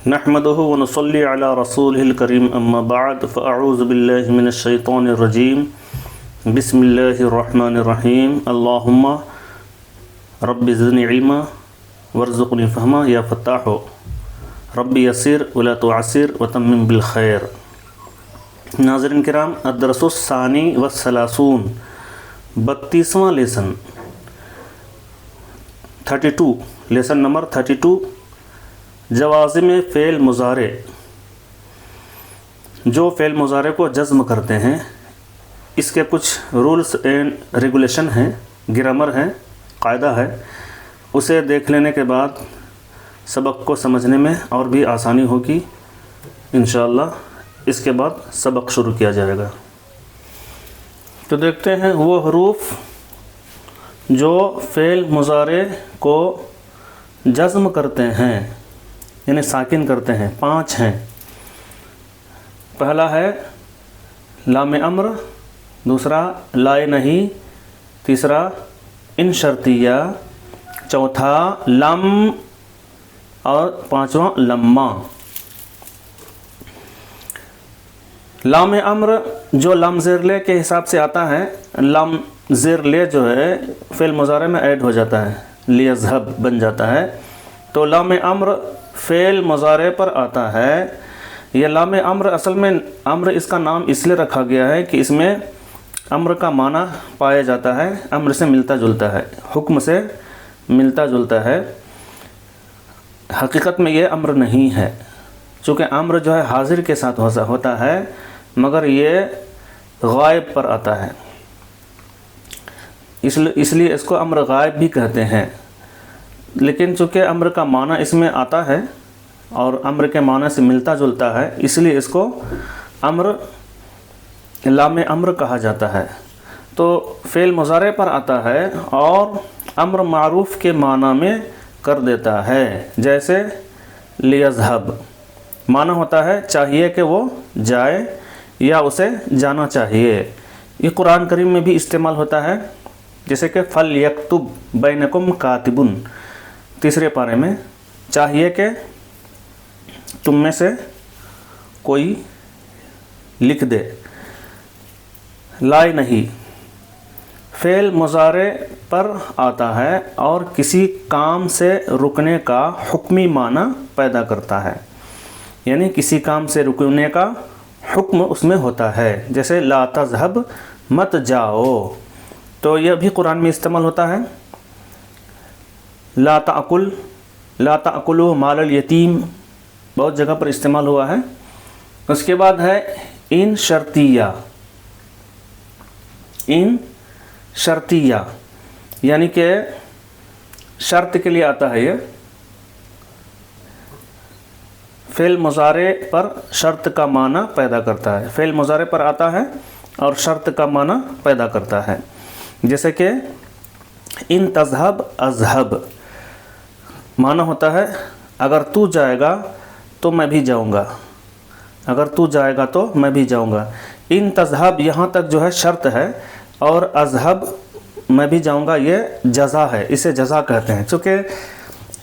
نحمده ونصلي على رسوله الكريم اما بعد فاعوذ بالله من الشيطان الرجيم بسم الله الرحمن الرحيم اللهم رب زدني علما وارزقني فهما يا فتاح رب يسر ولا تعسر وتمم بالخير. ناظرین کرام، الدرس الثانی والثلاثون 32واں لیسن 32 لیسن نمبر 32 جوازم فعل مضارع. جو فعل مضارع کو جزم کرتے ہیں اس کے کچھ رولز اینڈ ریگولیشن ہیں، گرامر ہے، قاعدہ ہے. اسے دیکھ لینے کے بعد سبق کو سمجھنے میں اور بھی آسانی ہوگی انشاءاللہ. اس کے بعد سبق شروع کیا جائے گا. تو دیکھتے ہیں وہ حروف جو فعل مضارع کو جزم کرتے ہیں یعنی ساکن کرتے ہیں. 5 ہیں. پہلا ہے لام امر، دوسرا لائے نہیں، تیسرا ان شرطیہ، چوتھا لم اور پانچواں لما. لام امر جو لم زیر لے کے حساب سے آتا ہے، لم زیر لے جو ہے فعل مضارع میں ایڈ ہو جاتا ہے، لیذهب بن جاتا ہے. تو لام امر فعل مضارع پر آتا ہے. یہ لام امر اصل میں امر اس کا نام اس لیے رکھا گیا ہے کہ اس میں امر کا معنی پایا جاتا ہے، امر سے ملتا جلتا ہے، حکم سے ملتا جلتا ہے. حقیقت میں یہ امر نہیں ہے، چونکہ امر جو ہے حاضر کے ساتھ ہوتا ہے مگر یہ غائب پر آتا ہے، اس لیے اس کو امر غائب بھی کہتے ہیں. لیکن چونکہ امر کا معنی اس میں آتا ہے اور امر کے معنی سے ملتا جلتا ہے، اس لیے اس کو امر لام امر کہا جاتا ہے. تو فعل مضارع پر آتا ہے اور امر معروف کے معنی میں کر دیتا ہے. جیسے لیذهب معنی ہوتا ہے چاہیے کہ وہ جائے یا اسے جانا چاہیے. یہ قرآن کریم میں بھی استعمال ہوتا ہے، جیسے کہ فَلْيَكْتُبْ بَيْنَكُمْ كَاتِبٌ 3 پارے میں، چاہیے کہ تم میں سے کوئی لکھ دے. لائے نہیں فعل مضارع پر آتا ہے اور کسی کام سے رکنے کا حکمی معنی پیدا کرتا ہے، یعنی کسی کام سے رکنے کا حکم اس میں ہوتا ہے. جیسے لا تذهب مت جاؤ، تو یہ بھی قرآن میں استعمال ہوتا ہے. لا تأکلوا مال الیتیم بہت جگہ پر استعمال ہوا ہے. اس کے بعد ہے ان شرطیہ. ان شرطیہ یعنی کہ شرط کے لیے آتا ہے. یہ فعل مضارع پر شرط کا معنی پیدا کرتا ہے. فعل مضارع پر آتا ہے اور شرط کا معنی پیدا کرتا ہے. جیسے کہ ان تذهب اذهب معنی ہوتا ہے اگر تو جائے گا تو میں بھی جاؤں گا، اگر تو جائے گا تو میں بھی جاؤں گا. ان تذهب یہاں تک جو ہے شرط ہے اور اذهب میں بھی جاؤں گا یہ جزا ہے، اسے جزا کہتے ہیں. چونکہ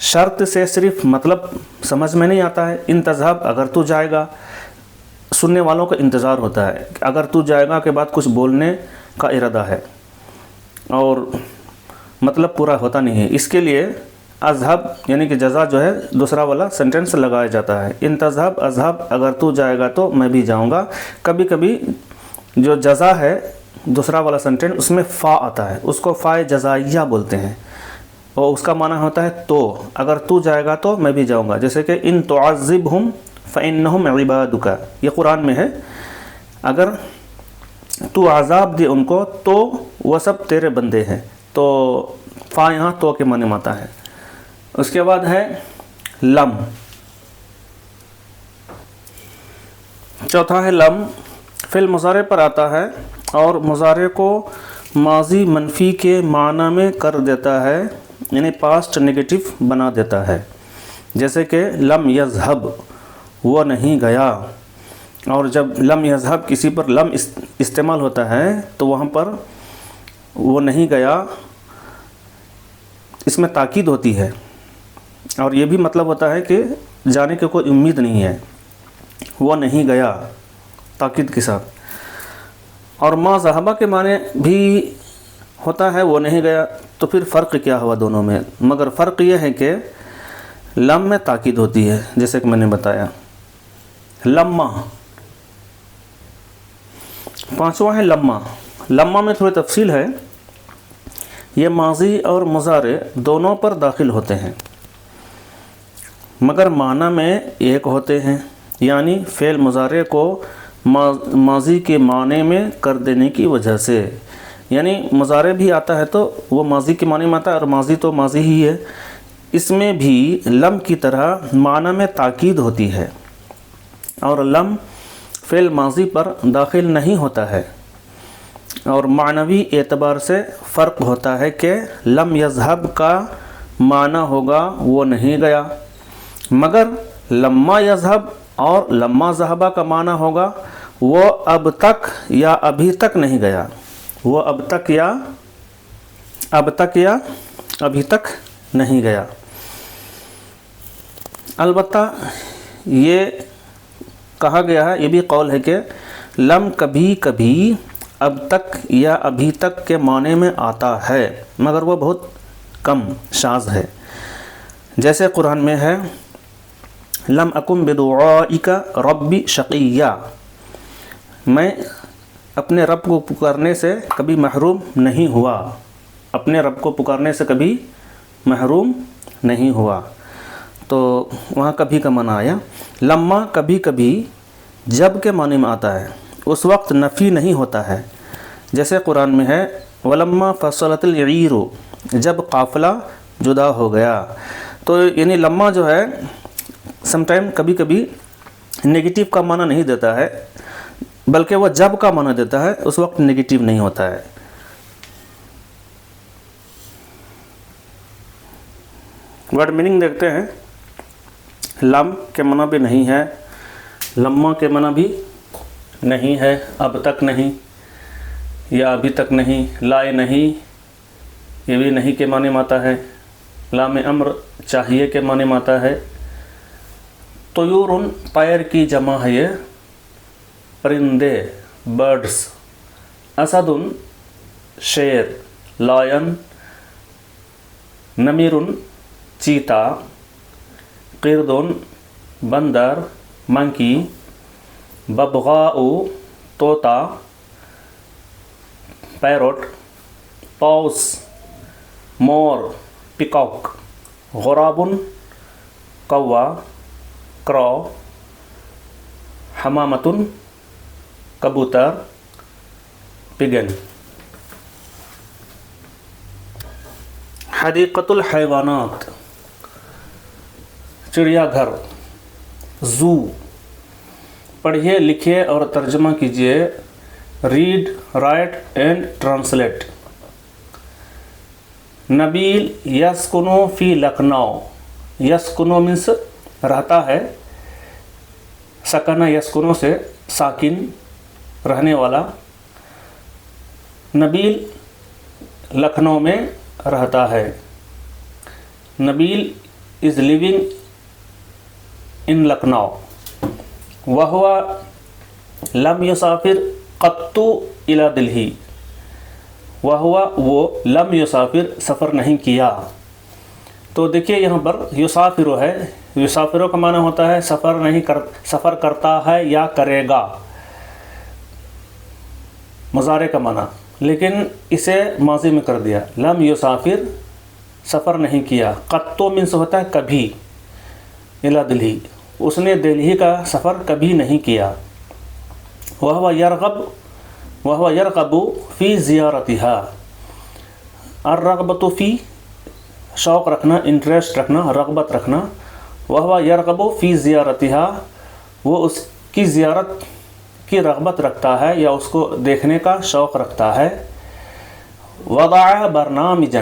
شرط سے صرف مطلب سمجھ میں نہیں آتا ہے. ان تذهب اگر تو جائے گا، سننے والوں کا انتظار ہوتا ہے کہ اگر تو جائے گا کے بعد کچھ بولنے کا ارادہ ہے اور مطلب پورا ہوتا نہیں ہے. اس کے لیے اذهب یعنی کہ جزا جو ہے دوسرا والا سینٹنس لگایا جاتا ہے. ان تذهب اذهب اگر تو جائے گا تو میں بھی جاؤں گا. کبھی کبھی جو جزا ہے دوسرا والا سینٹنس اس میں فا آتا ہے، اس کو فا جزائیہ بولتے ہیں اور اس کا معنی ہوتا ہے تو اگر تو جائے گا تو میں بھی جاؤں گا. جیسے کہ ان تعذبهم فإنهم عبادك یہ قرآن میں ہے. اگر تو عذاب دے ان کو تو وہ سب تیرے بندے ہیں. تو فا یہاں تو کے معنی میں آتا ہے. اس کے بعد ہے لم. چوتھا ہے لم. فعل مضارع پر آتا ہے اور مضارع کو ماضی منفی کے معنی میں کر دیتا ہے، یعنی پاسٹ نیگیٹو بنا دیتا ہے. جیسے کہ لم یذهب وہ نہیں گیا. اور جب لم یذهب کسی پر لم استعمال ہوتا ہے تو وہاں پر وہ نہیں گیا اس میں تاکید ہوتی ہے. اور یہ بھی مطلب ہوتا ہے کہ جانے کی کوئی امید نہیں ہے، وہ نہیں گیا تاکید کے ساتھ۔ اور ما ذہبہ کے معنی بھی ہوتا ہے وہ نہیں گیا، تو پھر فرق کیا ہوا دونوں میں؟ مگر فرق یہ ہے کہ لم میں تاکید ہوتی ہے، جیسے کہ میں نے بتایا لما۔ پانچواں ہے لما۔ لما میں تھوڑی تفصیل ہے، یہ ماضی اور مضارع دونوں پر داخل ہوتے ہیں مگر معنی میں ایک ہوتے ہیں، یعنی فعل مضارع کو ماضی کے معنی میں کر دینے کی وجہ سے، یعنی مضارع بھی آتا ہے تو وہ ماضی کے معنی میں آتا ہے، اور ماضی تو ماضی ہی ہے، اس میں بھی لم کی طرح معنی میں تاکید ہوتی ہے، اور لم فعل ماضی پر داخل نہیں ہوتا ہے، اور معنوی اعتبار سے فرق ہوتا ہے کہ لم یذہب کا معنی ہوگا وہ نہیں گیا، مگر لما یذہب اور لما ذہبہ کا معنی ہوگا وہ اب تک یا ابھی تک نہیں گیا، وہ اب تک یا ابھی تک نہیں گیا۔ البتہ یہ کہا گیا ہے، یہ بھی قول ہے کہ لم کبھی کبھی اب تک یا ابھی تک کے معنی میں آتا ہے، مگر وہ بہت کم شاذ ہے، جیسے قرآن میں ہے لم اکن بدعائک ربی شقیہ، میں اپنے رب کو پکارنے سے کبھی محروم نہیں ہوا، اپنے رب کو پکارنے سے کبھی محروم نہیں ہوا، تو وہاں کبھی کا معنی آیا۔ لما کبھی کبھی جب کے معنی میں آتا ہے، اس وقت نفی نہیں ہوتا ہے، جیسے قرآن میں ہے ولما فصلت العیر، جب قافلہ جدا ہو گیا، تو یعنی لما جو ہے سم ٹائم کبھی کبھی نگیٹیو کا معنی نہیں دیتا ہے، بلکہ وہ جب کا معنی دیتا ہے، اس وقت نگیٹیو نہیں ہوتا ہے۔ ورڈ میننگ دیکھتے ہیں، لم کے معنی بھی نہیں ہے، لما کے معنی بھی نہیں ہے، اب تک نہیں یا ابھی تک نہیں، لائے نہیں یہ بھی نہیں کے معنی میں آتا ہے، لام امر چاہیے کے معنی میں آتا ہے۔ طیور پیر کی جمع ہے یہ، پرندے برڈز، اسد شیر، لائن، نمیر چیتا، قرد بندر منکی، ببغاء طوطا پیروٹ، طاؤس مور پیکاک، غراب کوا کرو، حمامۃ کبوتر پگن۔ حدیقۃ الحیوانات چڑیا گھر، زو۔ پڑھیے لکھیے اور ترجمہ کیجیے، ریڈ رائٹ اینڈ ٹرانسلیٹ۔ نبیل یسکنو فی لکھنؤ، یسکنو مینس رہتا ہے، سکنہ یسکنو سے ساکن رہنے والا، نبیل لکھنؤ میں رہتا ہے، نبیل از لیونگ ان لکھنؤ، وہو لم یسافر قط الی دلہی، وہ لم یسافر سفر نہیں کیا۔ تو دیکھیے یہاں پر یسافر ہے، یسافر کا معنی ہوتا ہے سفر کرتا ہے یا کرے گا، مضارع کا معنی، لیکن اسے ماضی میں کر دیا، لم یسافر سفر نہیں کیا، قط مینس ہوتا ہے کبھی، الی دلہی اس نے دلہی کا سفر کبھی نہیں کیا، وہو یرغب فی زیارتها، الرغبۃ فی شوق رکھنا، انٹرسٹ رکھنا، رغبت رکھنا، وہو یرغب فی زیارتها وہ اس کی زیارت کی رغبت رکھتا ہے یا اس کو دیکھنے کا شوق رکھتا ہے۔ وضع برنامجا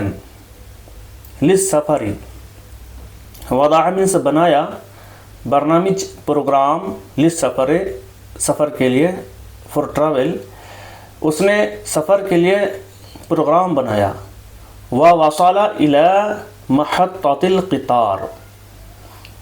للسفر، وضع مینس بنایا، برنامج پروگرام، للسفر سفر کے لیے، فار ٹریول اس نے سفر کے لیے پروگرام بنایا۔ ووصل الی محطۃ القطار،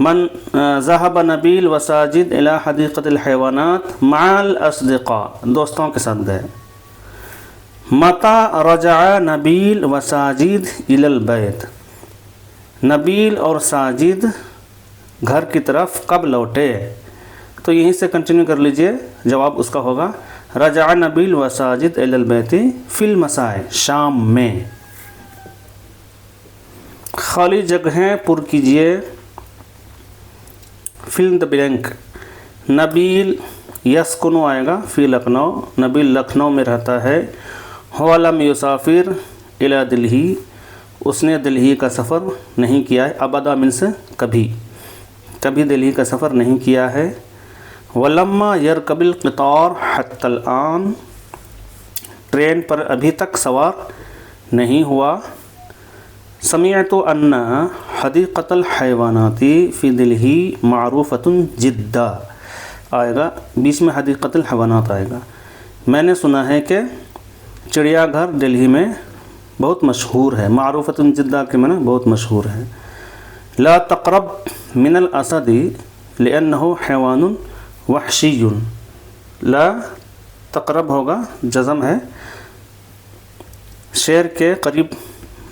من ذهب نبیل و ساجد الی حدیقۃ الحیوانات مع الاصدقاء، دوستوں کے ساتھ گئے. متى رجع نبیل و ساجد الی البیت، نبیل اور ساجد گھر کی طرف کب لوٹے؟ تو یہیں سے کنٹینیو کر لیجئے، جواب اس کا ہوگا رجع نبیل و ساجد الی البیت فی المساء، شام میں. خالی جگہیں پر کیجئے. فل دا بلینک. نبیل یسکنو آئے گا فی لکھنؤ، نبیل لکھنؤ میں رہتا ہے. هو لم یسافر الی دلہی، اس نے دلہی کا سفر نہیں کیا ہے. ابدا من سے کبھی، کبھی دلہی کا سفر نہیں کیا ہے. ولما یرکب القطار حتی الآن، ٹرین پر ابھی تک سوار نہیں ہوا. سمعت ان حدیقۃ الحیوانات فی دلہی معروفۃ جدا، آئے گا بیچ میں حدیقۃ الحیوانات آئے گا. میں نے سنا ہے کہ چڑیا گھر دلہی میں بہت مشہور ہے. معروفۃ جدا کے معنی بہت مشہور ہے. لا تقرب من الاسد لانہ حیوان وحشی، لا تقرب ہوگا جزم ہے، شیر کے قریب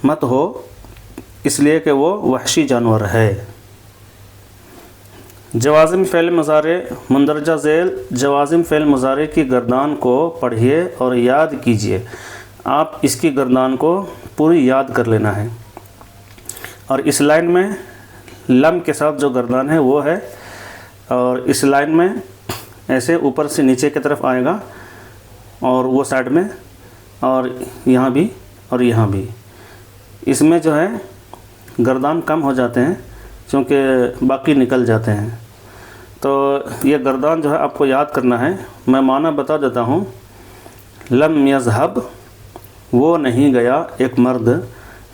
مت ہو اس لیے کہ وہ وحشی جانور ہے. جوازم فعل مضارع مندرجہ ذیل جوازم فعل مضارع کی گردان کو پڑھیے اور یاد کیجیے. آپ اس کی گردان کو پوری یاد کر لینا ہے. اور اس لائن میں لم کے ساتھ جو گردان ہے وہ ہے، اور اس لائن میں ایسے اوپر سے نیچے کی طرف آئے گا، اور وہ سائڈ میں، اور یہاں بھی اور یہاں بھی. اس میں جو ہے گردان کم ہو جاتے ہیں کیونکہ باقی نکل جاتے ہیں. تو یہ گردان جو ہے آپ کو یاد کرنا ہے. میں معنی بتا دیتا ہوں. لم یذہب، وہ نہیں گیا ایک مرد.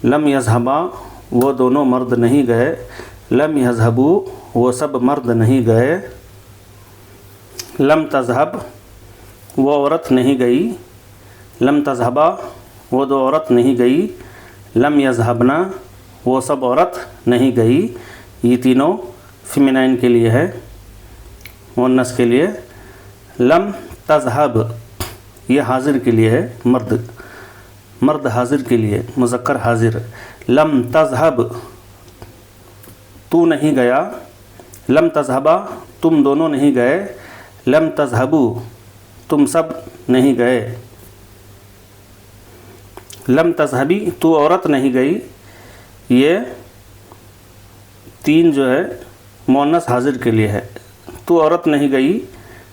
لم یذہبا، وہ دونوں مرد نہیں گئے. لم یذہبوا، وہ سب مرد نہیں گئے. لم تذہب، وہ عورت نہیں گئی. لم تذہبا، وہ دو عورت نہیں گئی. لم یذہبنا، وہ سب عورت نہیں گئی. یہ تینوں فیمینائن کے لیے ہے، مؤنث کے لیے. لم تذہب، یہ حاضر کے لیے ہے، مرد، مرد حاضر کے لیے، مذکر حاضر. لم تذہب، تو نہیں گیا. لم تذہبا، تم دونوں نہیں گئے. لم تذہبوا، تم سب نہیں گئے. لم تذہبی، تو عورت نہیں گئی. یہ تین جو ہے مؤنث حاضر کے لیے ہے. تو عورت نہیں گئی.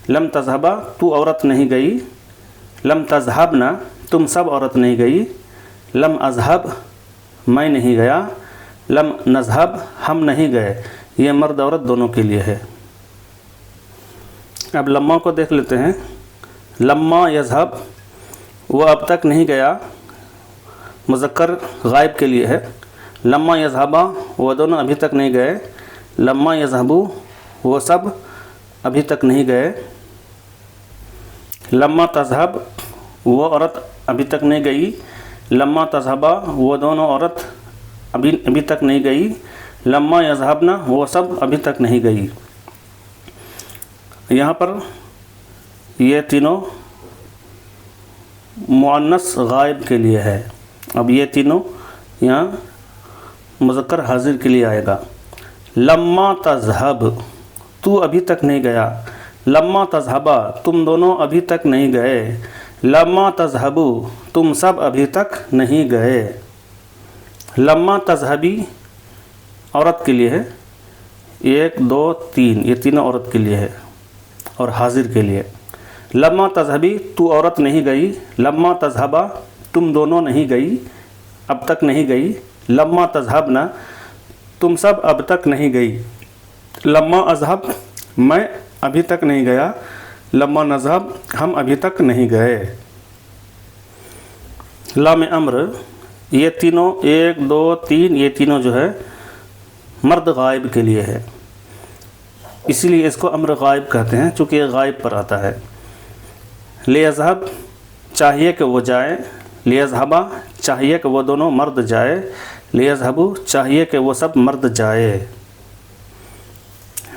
لم تذہبا، تو عورت نہیں گئی. لم تذہبنا، تم سب عورت نہیں گئی. لم اذہب، میں نہیں گیا. لم نذہب، ہم نہیں گئے. یہ مرد عورت دونوں کے لیے ہے. اب لما کو دیکھ لیتے ہیں. لما یذہب، وہ اب تک نہیں گیا، مذکر غائب کے لیے ہے. لما یذہبا، وہ دونوں ابھی تک نہیں گئے. لما یذہبوا، وہ سب ابھی تک نہیں گئے. لما تذہب، وہ عورت ابھی تک نہیں گئی. لما تذہبا، وہ دونوں عورت ابھی تک نہیں گئی. لما یذہبنا، وہ سب ابھی تک نہیں گئی. یہاں پر یہ تینوں مؤنث غائب کے لیے ہے. اب یہ تینوں یہاں مذکر حاضر کے لیے آئے گا. لما تذہب، تو ابھی تک نہیں گیا. لما تذہبا، تم دونوں ابھی تک نہیں گئے. لما تذہبوا، تم سب ابھی تک نہیں گئے. لما تذہبی عورت کے لیے ہے. 1 2 3، یہ تینوں عورت کے لیے ہے اور حاضر کے لیے. لما تذہبی، تو عورت نہیں گئی. لما تذہبا، تم دونوں نہیں گئی، اب تک نہیں گئی. لما تذہبنا، تم سب اب تک نہیں گئی. لما اذہب، میں ابھی تک نہیں گیا. لما نذہب، ہم ابھی تک نہیں گئے. لام امر، یہ تینوں 1 2 3، یہ تینوں جو ہے مرد غائب کے لیے ہے، اسی لیے اس کو امر غائب کہتے ہیں چونکہ یہ غائب پر آتا ہے. لیذہب، چاہیے کہ وہ جائے. لیذہبا، چاہیے کہ وہ دونوں مرد جائے. لیذہبوا، چاہیے کہ وہ سب مرد جائے.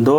2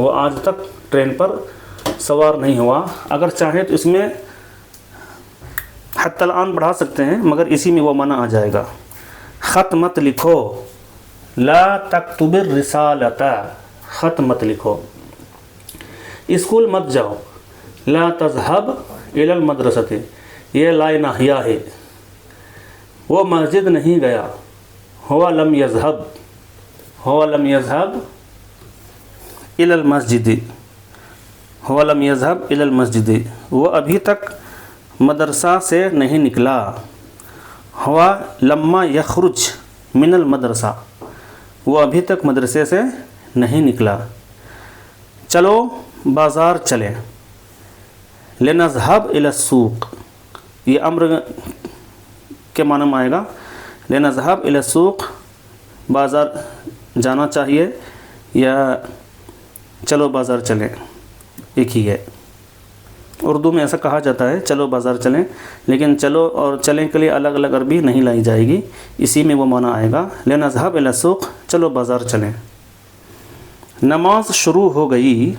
وہ آج تک ٹرین پر سوار نہیں ہوا. اگر چاہیں تو اس میں حتی الآن بڑھا سکتے ہیں مگر اسی میں وہ معنی آ جائے گا. خط مت لکھو، لا تکتب الرسالۃ، خط مت لکھو. اسکول مت جاؤ، لا تذهب الی المدرسۃ، یہ لا ناہیہ ہے. وہ مسجد نہیں گیا، هو لم يذهب، هو لم يذهب الی المسجد، هو لم يذهب الی المسجد، وہ ابھی تک مدرسہ سے نہیں نکلا. ہوا لما یخرج من المدرسہ، وہ ابھی تک مدرسے سے نہیں نکلا. چلو بازار چلیں، لنذهب الى السوق، یہ امر کے معنی میں آئے گا. لنذهب الى السوق، بازار جانا چاہیے، یا چلو بازار چلیں ایک ہی ہے. اردو میں ایسا کہا جاتا ہے چلو بازار چلیں، لیکن چلو اور چلیں کے لیے الگ الگ عربی نہیں لائی جائے گی، اسی میں وہ معنی آئے گا. لنذهب الى السوق، چلو بازار چلیں. نماز شروع ہو گئی،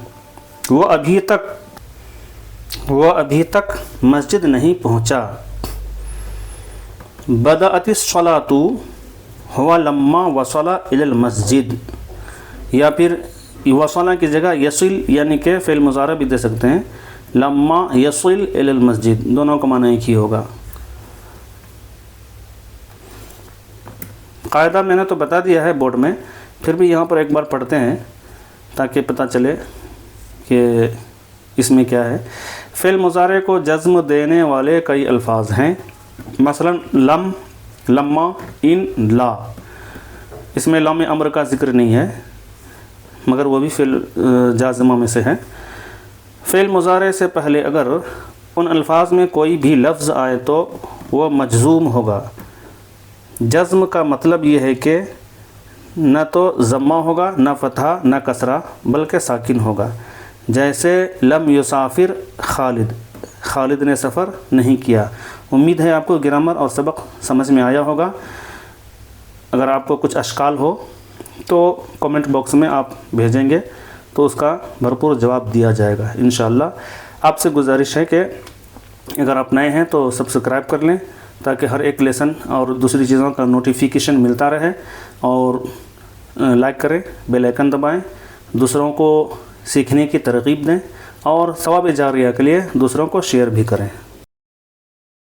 وہ ابھی تک مسجد نہیں پہنچا. بدأت الصلاة، هو لما وصل الى المسجد، یا پھر وصل کی جگہ یصل یعنی کہ فعل مضارع بھی دے سکتے ہیں. لما یصل الی المسجد، دونوں کا معنی ایک ہی ہوگا. قاعدہ میں نے تو بتا دیا ہے بورڈ میں، پھر بھی یہاں پر ایک بار پڑھتے ہیں تاکہ پتہ چلے کہ اس میں کیا ہے. فعل مضارع کو جزم دینے والے کئی الفاظ ہیں، مثلا لم، لما، ان، لا. اس میں لام امر کا ذکر نہیں ہے مگر وہ بھی فعل جازمہ میں سے ہے. فعل مضارع سے پہلے اگر ان الفاظ میں کوئی بھی لفظ آئے تو وہ مجزوم ہوگا. جزم کا مطلب یہ ہے کہ نہ تو ضمہ ہوگا، نہ فتحہ، نہ کسرہ، بلکہ ساکن ہوگا. جیسے لم یسافر خالد، خالد نے سفر نہیں کیا. امید ہے آپ کو گرامر اور سبق سمجھ میں آیا ہوگا. اگر آپ کو کچھ اشکال ہو تو کمنٹ باکس میں آپ بھیجیں گے تو اس کا بھرپور جواب دیا جائے گا انشاءاللہ. آپ سے گزارش ہے کہ اگر آپ نئے ہیں تو سبسکرائب کر لیں تاکہ ہر ایک لیسن اور دوسری چیزوں کا نوٹیفیکیشن ملتا رہے. اور لائک کریں، بیل آئیکن دبائیں، دوسروں کو سیکھنے کی ترغیب دیں، اور ثواب جاریہ کے لیے دوسروں کو شیئر بھی کریں.